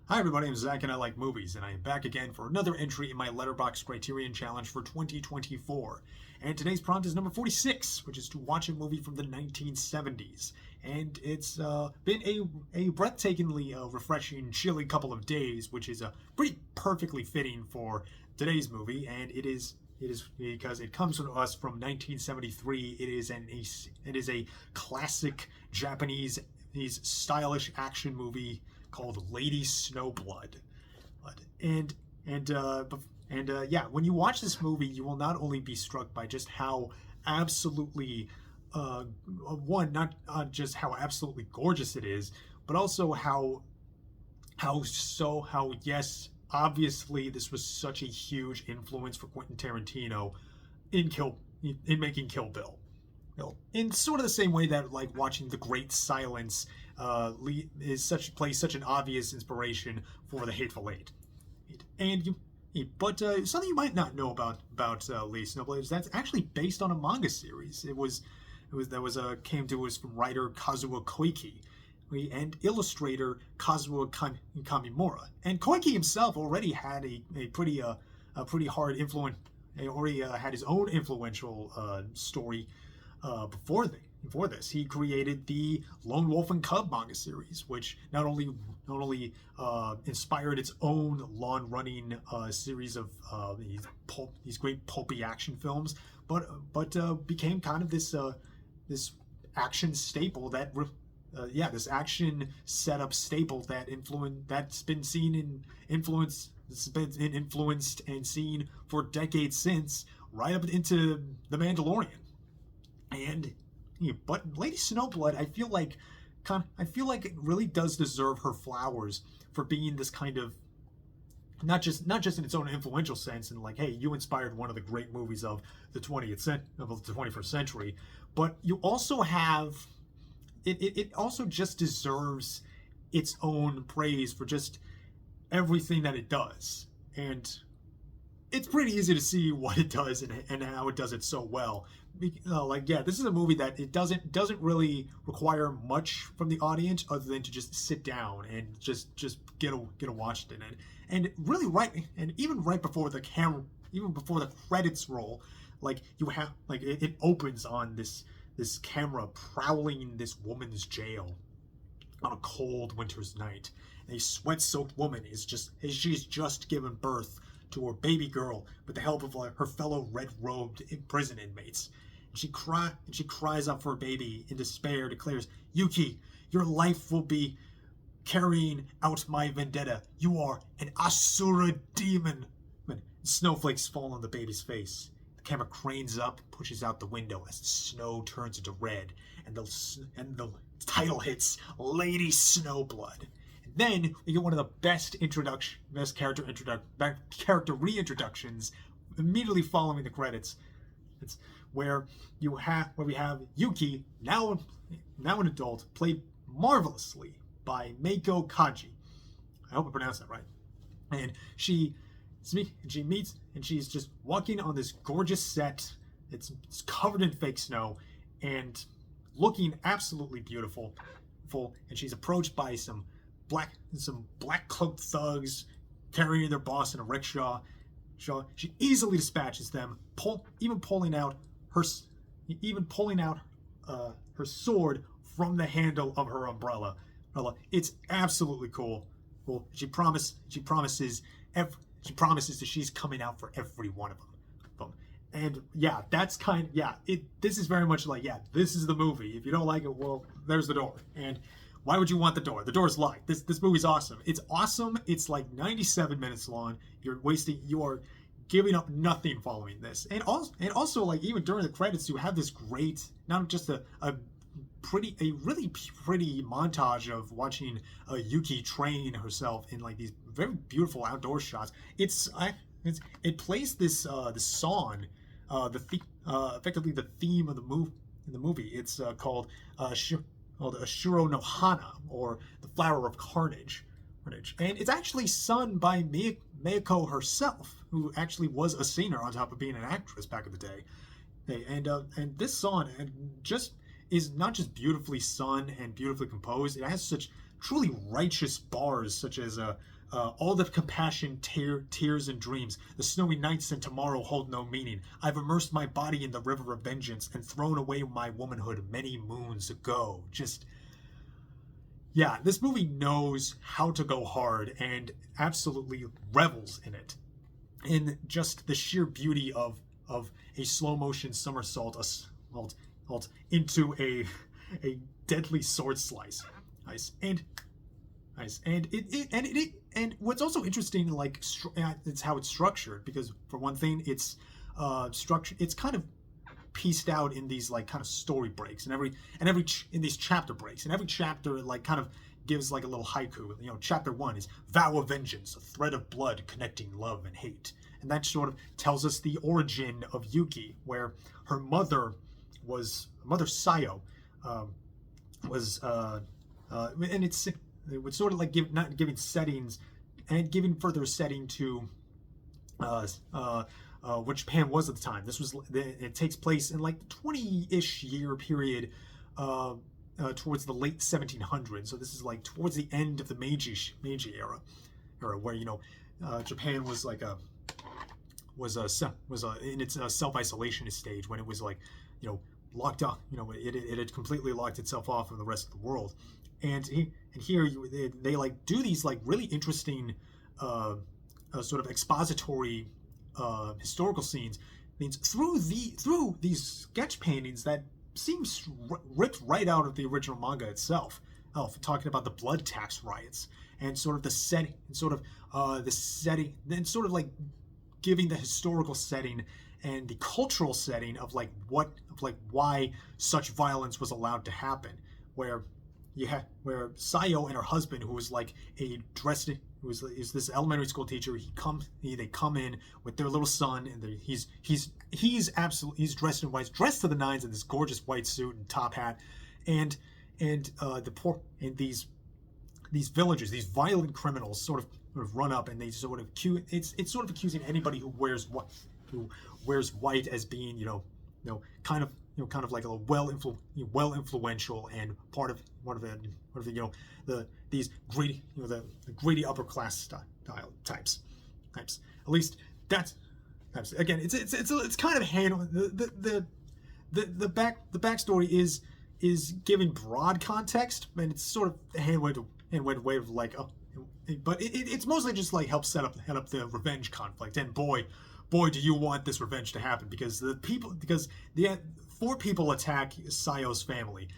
Hi everybody, I'm Zach and I like movies, and I am back again for another entry in my Letterboxd Criterion Challenge for 2024. And today's prompt is number 46, which is to watch a movie from the 1970s. And it's been a breathtakingly refreshing, chilly couple of days, which is pretty perfectly fitting for today's movie. And it is because it comes to us from 1973. It is a classic Japanese stylish action movie called Lady Snowblood. And yeah, when you watch this movie, you will not only be struck by just how absolutely not just how absolutely gorgeous it is, but also how yes, obviously this was such a huge influence for Quentin Tarantino in making Kill Bill. In sort of the same way that like watching The Great Silence plays such an obvious inspiration for The Hateful Eight. But something you might not know about Lee Snowblade is that's actually based on a manga series. Came to us from writer Kazuo Koike and illustrator Kazuo Kamimura. And Koike himself already had a pretty hard influence. He already had his own influential story before this. He created the Lone Wolf and Cub manga series, which not only inspired its own long-running series of these great pulpy action films, but became kind of this action staple this action setup staple that's been influenced and seen for decades since, right up into The Mandalorian. But Lady Snowblood, I feel like it really does deserve her flowers for being this kind of not just in its own influential sense and like, hey, you inspired one of the great movies of the 21st century, but you also have it also just deserves its own praise for just everything that it does. And it's pretty easy to see what it does and how it does it so well. This is a movie that it doesn't really require much from the audience other than to just sit down and just get a watch in it. And really even right before the credits roll, like you have it opens on this camera prowling this woman's jail on a cold winter's night. And a sweat-soaked woman she's just given birth to her baby girl with the help of her fellow red-robed prison inmates. And she cries out for her baby in despair, declares, "Yuki, your life will be carrying out my vendetta. You are an Asura demon." Snowflakes fall on the baby's face. The camera cranes up, pushes out the window as the snow turns into red, and the title hits, Lady Snowblood. Then we get one of the best character reintroductions immediately following the credits. It's where we have Yuki, now an adult, played marvelously by Meiko Kaji. I hope I pronounced that right. And she's just walking on this gorgeous set. It's covered in fake snow and looking absolutely beautiful. And she's approached by some black cloaked thugs carrying their boss in a rickshaw. She easily dispatches them, pulling out her sword from the handle of her umbrella. It's absolutely cool. She promises that she's coming out for every one of them. And yeah, this is very much like, yeah, this is the movie. If you don't like it, well, there's the door. And why would you want the door? The door's locked. This movie's awesome. It's awesome. It's like 97 minutes long. You are giving up nothing following this. And also like even during the credits, you have this great, not just a really pretty montage of watching Yuki train herself in like these very beautiful outdoor shots. It plays this song, effectively the theme of the movie. It's called Ashuro no Hana, or The Flower of Carnage. And it's actually sung by Meiko herself, who actually was a singer on top of being an actress back in the day. And this song is not just beautifully sung and beautifully composed, it has such truly righteous bars such as all the compassion, tears, and dreams. The snowy nights and tomorrow hold no meaning. I've immersed my body in the river of vengeance and thrown away my womanhood many moons ago. Just, yeah, this movie knows how to go hard and absolutely revels in it. In just the sheer beauty of a slow motion somersault into a deadly sword slice. Nice. And what's also interesting, like, it's how it's structured, because for one thing, it's structured. It's kind of pieced out in these like kind of story breaks, and in these chapter breaks, and every chapter like kind of gives like a little haiku. You know, chapter 1 is vow of vengeance, a thread of blood connecting love and hate, and that sort of tells us the origin of Yuki, where her mother Sayo was and it would sort of like not giving settings and giving further setting to what Japan was at the time. It takes place in like the 20-ish year period towards the late 1700s. So this is like towards the end of the Meiji era, where, you know, Japan was like in its self-isolation stage, when it was like, you know, locked up. You know, it had completely locked itself off from the rest of the world. And here they like do these like really interesting sort of expository historical scenes through these sketch paintings that seems ripped right out of the original manga itself. Talking about the blood tax riots and sort of the setting, and sort of then sort of like giving the historical setting and the cultural setting of why such violence was allowed to happen, where Sayo and her husband, who was like is this elementary school teacher, they come in with their little son, and he's dressed in white, dressed to the nines in this gorgeous white suit and top hat, and these villagers, these violent criminals, sort of run up, and they sort of it's sort of accusing anybody who wears white as being, kind of like a well influential and part of these greedy, the greedy upper class style types. At least that's again, it's kind of handled. The backstory is given broad context, and it's sort of a hand-waved way of like, but it's mostly just like help set up the revenge conflict. And boy, do you want this revenge to happen, because the 4 people attack Sayo's family,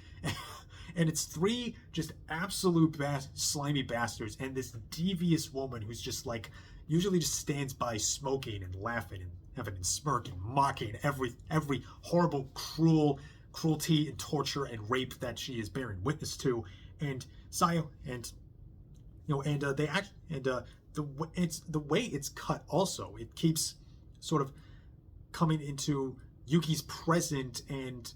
and it's 3 just absolute slimy bastards, and this devious woman who's just like usually just stands by smoking and laughing and having and smirking, mocking every horrible cruelty and torture and rape that she is bearing witness to. And Sayo the way it's cut also, it keeps sort of coming into Yuki's present and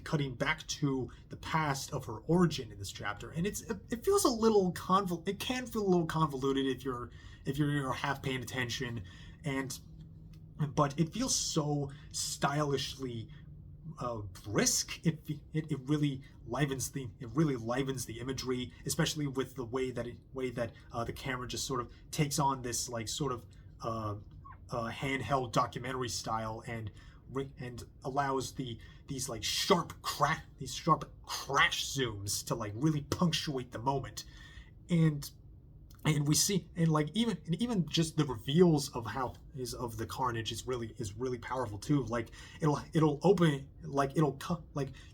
cutting back to the past of her origin in this chapter, and it feels a little it can feel a little convoluted if you're half paying attention, but it feels so stylishly brisk. It really livens the imagery, especially with the way that the camera just sort of takes on this like sort of handheld documentary style, and allows these sharp crash zooms to like really punctuate the moment, and we see, and like even just the reveals of the carnage is really powerful too. Like it'll open, like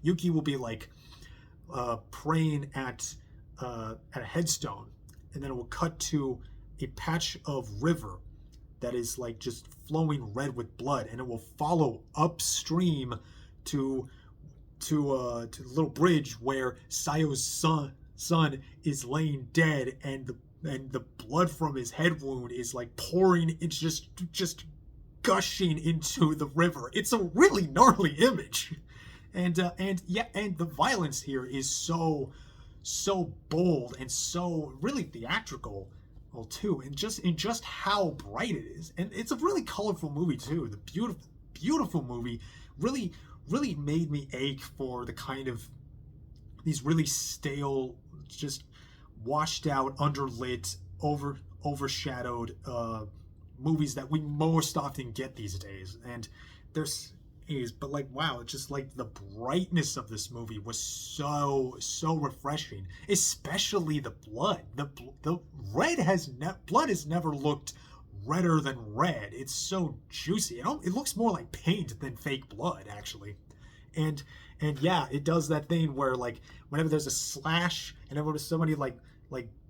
Yuki will be like praying at a headstone, and then it will cut to a patch of river that is like just flowing red with blood, and it will follow upstream to the little bridge where Sayo's son is laying dead, and the blood from his head wound is like pouring. It's just gushing into the river. It's a really gnarly image, and the violence here is so bold and so really theatrical too, and just how bright it is. And it's a really colorful movie too. The beautiful movie really made me ache for the kind of these really stale, just washed out, underlit, overshadowed movies that we most often get these days. And there's but like, wow, it's just like the brightness of this movie was so refreshing, especially the blood. The blood has never looked redder than red. It's so juicy. It looks more like paint than fake blood, actually. And yeah, it does that thing where, like, whenever there's a slash and whenever somebody like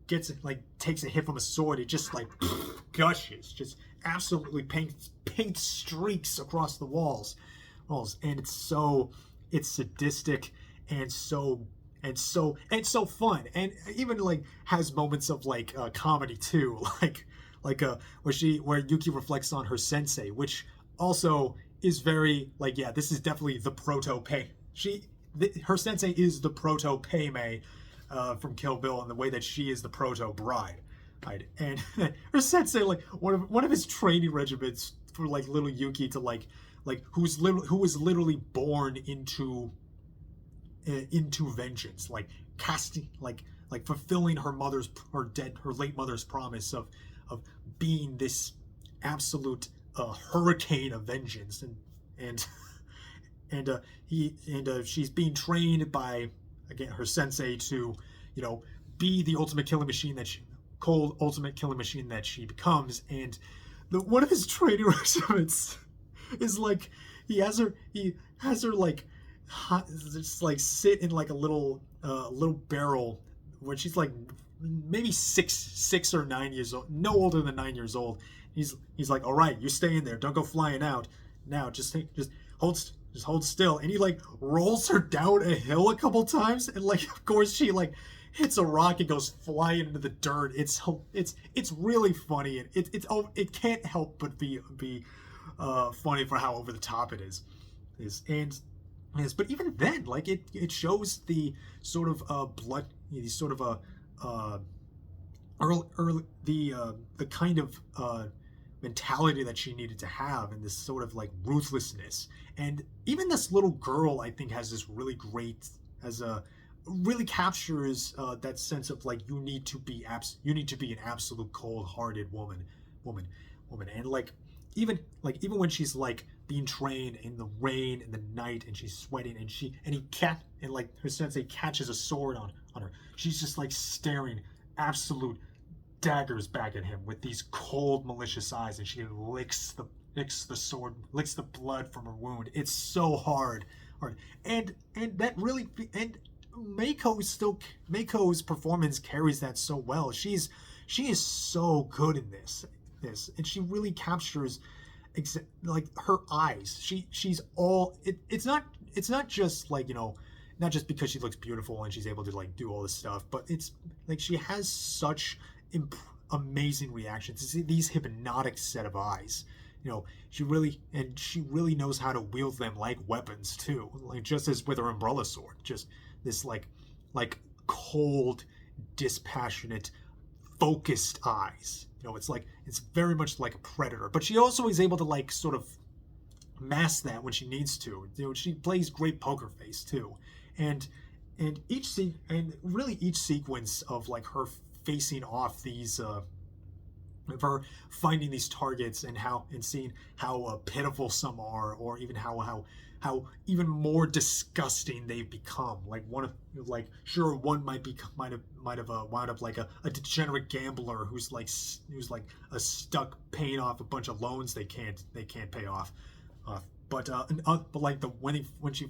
gets like takes a hit from a sword, it just like gushes, just absolutely paint streaks across the walls, and it's sadistic and so fun, and even like has moments of like comedy too, where Yuki reflects on her sensei, which also is very like, yeah, this is definitely the proto Pei. Her sensei is the proto Pei Mei from Kill Bill, in the way that she is the proto bride. Right? And her sensei, like one of his training regiments for like little Yuki to like who was literally born into vengeance, like casting, like fulfilling her late mother's promise of being this absolute hurricane of vengeance, and she's being trained by, again, her sensei to, be the ultimate killing machine that she becomes. And one of his training regiments is like he has her like just like sit in like a little barrel where she's like maybe 6 or 9 years old, no older than 9 years old. He's like, all right, you stay in there, don't go flying out now, just hold still. And he like rolls her down a hill a couple times, and like, of course, she like hits a rock and goes flying into the dirt. It's really funny, and it can't help but be funny for how over the top it is. But even then, like, it shows the sort of blood, the sort of the kind of mentality that she needed to have, and this sort of like ruthlessness. And even this little girl, I think, has this really great, really captures that sense of like, you need to be an absolute cold-hearted woman. And like even when she's like being trained in the rain and the night, and she's sweating, and like her sensei catches a sword on her, she's just like staring absolute daggers back at him with these cold, malicious eyes, and she licks the sword, licks the blood from her wound. It's so hard. And that really, and Meiko's performance carries that so well. She is so good in this, and she really captures like her eyes. She's all it's not just like, not just because she looks beautiful and she's able to like do all this stuff, but it's like she has such amazing reactions. It's these hypnotic set of eyes. She really knows how to wield them like weapons too, like just as with her umbrella sword. Just this like cold, dispassionate, focused eyes. It's very much like a predator, but she also is able to like sort of mask that when she needs to. She plays great poker face too, and each sequence of like her facing off these of her finding these targets, and seeing how pitiful some are, or even how even more disgusting they've become. Like one might have wound up like a degenerate gambler who's like stuck paying off a bunch of loans they can't pay off. But like when she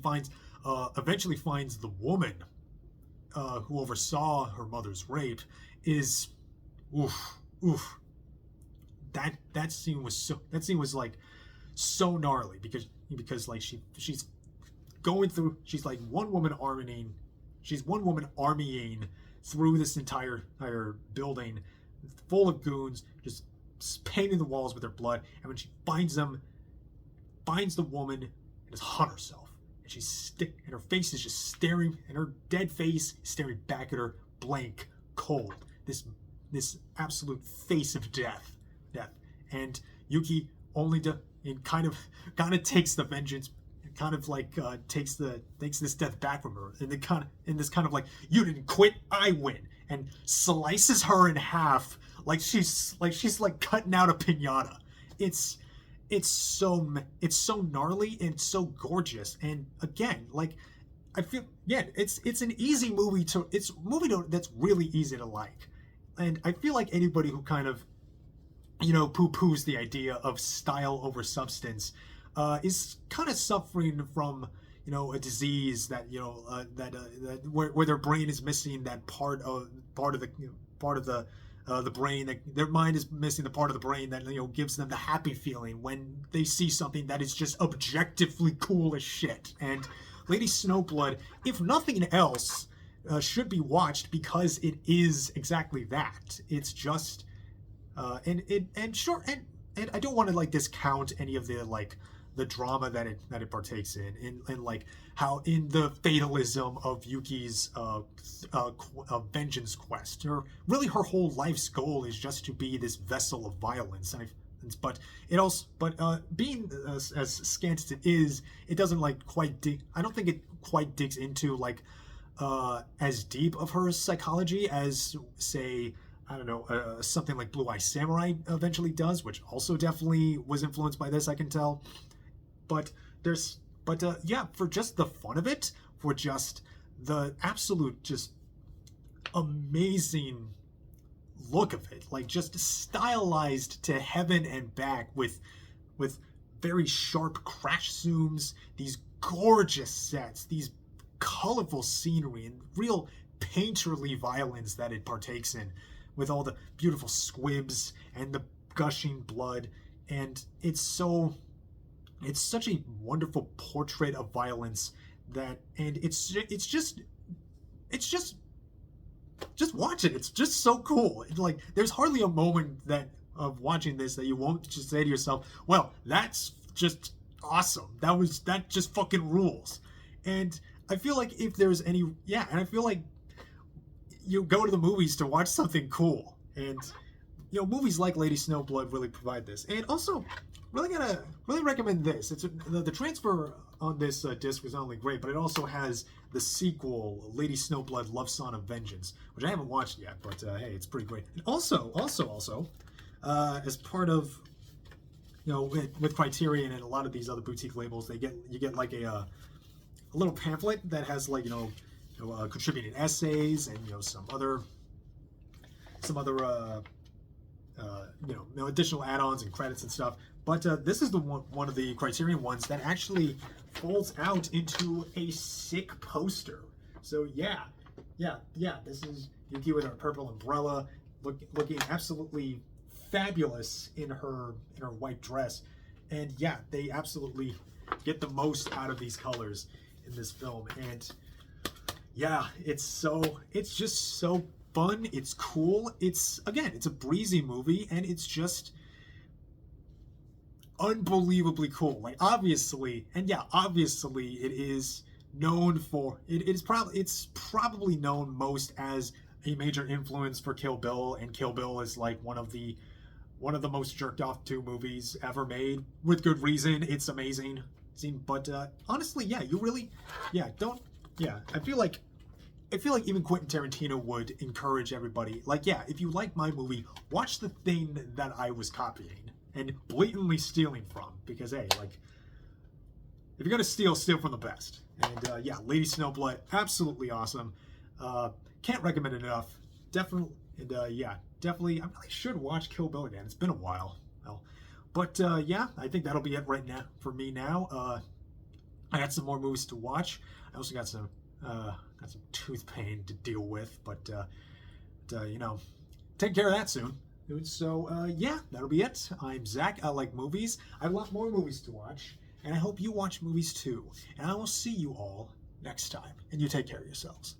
eventually finds the woman who oversaw her mother's rape, is oof. That scene was like so gnarly, because like she's going through, she's one woman armying through this entire building full of goons, just painting the walls with their blood. And when she finds the woman, and has hung herself, and and her face is just staring, and her dead face is staring back at her, blank, cold. This absolute face of death. And Yuki kind of takes the vengeance, kind of like takes this death back from her, and in this kind of like, you didn't quit, I win. and slices her in half like she's cutting out a piñata. It's it's so gnarly and so gorgeous. And again, like I feel, yeah, it's an easy movie to it's a movie that's really easy to like. And I feel like anybody who kind of poo-poos the idea of style over substance is kind of suffering from a disease that where their brain is missing that part of the brain, that their mind is missing the part of the brain that gives them the happy feeling when they see something that is just objectively cool as shit. And Lady Snowblood, if nothing else, should be watched because it is exactly that. It's just and I don't want to like discount any of the drama that it partakes in, and like how in the fatalism of Yuki's vengeance quest, her whole life's goal is just to be this vessel of violence. But being as scant as it is, it doesn't I don't think it quite digs into as deep of her psychology as, say, I don't know, something like Blue Eye Samurai eventually does, which also definitely was influenced by this, I can tell. But for just the fun of it, for just the absolute just amazing look of it, like just stylized to heaven and back with very sharp crash zooms, these gorgeous sets, these colorful scenery, and real painterly violence that it partakes in, with all the beautiful squibs and the gushing blood. And it's such a wonderful portrait of violence and it's just watch it. It's just so cool. There's hardly a moment of watching this that you won't just say to yourself, well, that's just awesome. That just fucking rules. And I feel like if there's and I feel like you go to the movies to watch something cool, and movies like Lady Snowblood really provide this. And also, really recommend this. It's the transfer on this disc was not only great, but it also has the sequel, Lady Snowblood: Love Song of Vengeance, which I haven't watched yet, but hey, it's pretty great. And also, as part of with Criterion and a lot of these other boutique labels, you get like a little pamphlet that has contributing essays and some other additional add-ons and credits and stuff. But this is the one of the Criterion ones that actually folds out into a sick poster. So yeah, this is Yuki with her purple umbrella, looking absolutely fabulous in her white dress. And yeah, they absolutely get the most out of these colors in this film. And yeah, it's just so fun. It's cool. It's a breezy movie, and it's just unbelievably cool. Obviously it is known for it's probably known most as a major influence for Kill Bill, and Kill Bill is one of the most jerked off 2 movies ever made, with good reason. It's amazing. But honestly, I feel like even Quentin Tarantino would encourage everybody, if you like my movie, watch the thing that I was copying and blatantly stealing from, because hey, if you're gonna steal from the best. And Lady Snowblood, absolutely awesome. Can't recommend it enough. Definitely, and definitely, I really should watch Kill Bill again. It's been a while. But I think that'll be it right now for me now. I got some more movies to watch. I also got some tooth pain to deal with, but take care of that soon. So that'll be it. I'm Zach. I like movies. I have a lot more movies to watch, and I hope you watch movies too. And I will see you all next time. And you take care of yourselves.